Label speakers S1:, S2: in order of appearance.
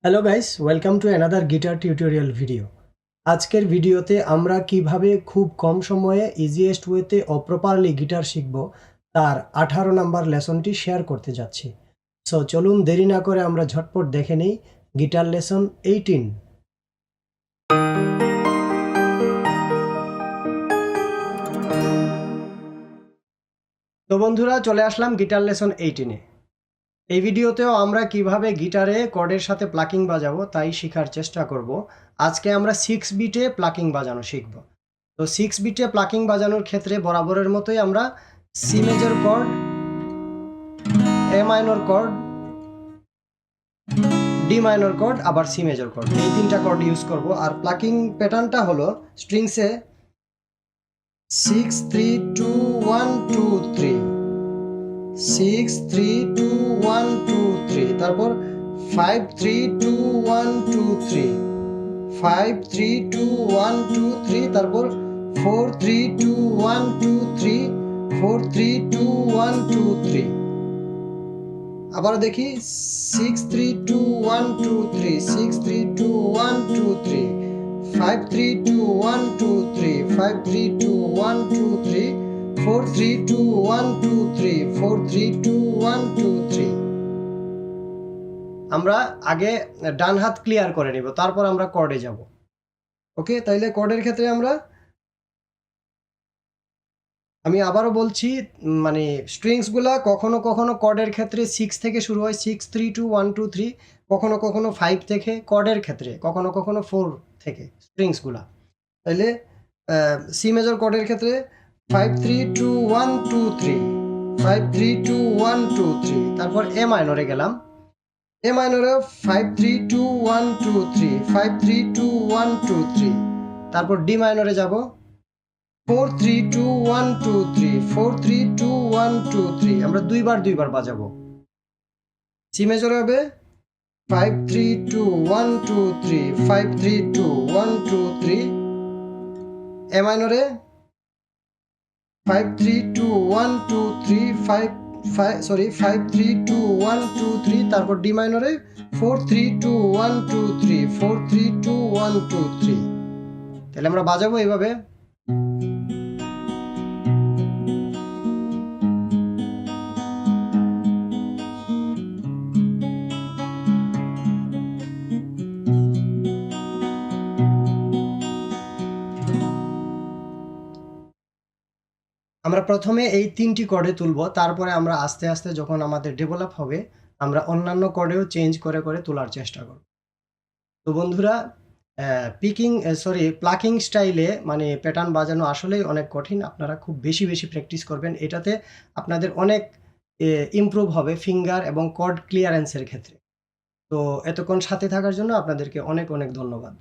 S1: Hello guys, welcome to another guitar tutorial video. আজকের ভিডিওতে আমরা কিভাবে খুব কম সময়ে ইজিয়েস্ট ওয়েতে ও প্রপারলি গিটার শিখব তার 18 নাম্বার লেসনটি শেয়ার করতে যাচ্ছি। সো চলুন দেরি না করে আমরা ঝটপট দেখে নিই গিটার লেসন 18। তো বন্ধুরা, চলে আসলাম গিটার লেসন 18-এ। এই ভিডিওতেও আমরা কিভাবে গিটারে কর্ডের সাথে প্লাকিং বাজাবো তাই শেখার চেষ্টা করব। আজকে আমরা 6 বিটে প্লাকিং বাজানো শিখব। তো 6 বিটে প্লাকিং বাজানোর ক্ষেত্রে বরাবরের মতোই আমরা C major chord, A minor chord, D minor chord, আবার সি মেজর কর্ড, এই তিনটা কর্ড ইউজ করব। আর প্লাকিং প্যাটার্নটা হলো স্ট্রিংসে 6 3 2 1 2 3, 6 3 2 1 2 3, তারপর 5 3 2 1 2 3, 5 3 2 1 2 3, তারপর 4 3 2 1 2 3, 4 3 2 1 2 3। আবার দেখি 6 3 2 1 2 3, 6 3 2 1 2 3, 5 3 2 1 2 3, 5 3 2 1 2 3, 4 3 2 1 2 3, 4 3 2 1 2 3। আমরা আগে ডান হাত ক্লিয়ার করে নিব, তারপর আমরা কর্ডে যাব। ওকে, তাইলে কর্ডের ক্ষেত্রে আমি আবারও বলছি, মানে স্ট্রিংসগুলা কখনো কখনো কর্ডের ক্ষেত্রে 6 থেকে শুরু হয়, 6 3 2 1 2 3, কখনো কখনো 5 থেকে, কর্ডের ক্ষেত্রে কখনো কখনো 4 থেকে স্ট্রিংসগুলা। তাইলে সি মেজর কর্ডের ক্ষেত্রে 5 3 2 1 2 3, 5 3 2 1 2 3, তারপর এ মাইনরে গেলাম। এ মাইনরে 5 3 2 1 2 3, 5 3 2 1 2 3, তারপর ডি মাইনরে যাব 4 3 2 1 2 3, 4 3 2 1 2 3, আমরা দুইবার বাজাবো। সি মেজরে হবে 5 3 2 1 2 3, 5 3 2 1 2 3, এ মাইনরে 5 3 2 1 2 3, 5 3 2 1 2 3, তারপর ডি মাইনরে 4 3 2 1 2 3, 4 3 2 1 2 3। তাহলে আমরা বাজাবো এইভাবে। আমরা প্রথমে এই 3টি কর্ডে তুলব, তারপরে আমরা আস্তে আস্তে যখন আমাদের ডেভেলপ হবে আমরা অন্যান্য কর্ডেও চেঞ্জ করে করে তোলার চেষ্টা করব। তো বন্ধুরা, প্লাকিং স্টাইলে মানে প্যাটার্ন বাজানো আসলেই অনেক কঠিন। আপনারা খুব বেশি বেশি প্র্যাকটিস করবেন, এটাতে আপনাদের অনেক ইমপ্রুভ হবে ফিঙ্গার এবং কর্ড ক্লিয়ারেন্সের ক্ষেত্রে। তো এতক্ষণ সাথে থাকার জন্য আপনাদেরকে অনেক অনেক ধন্যবাদ।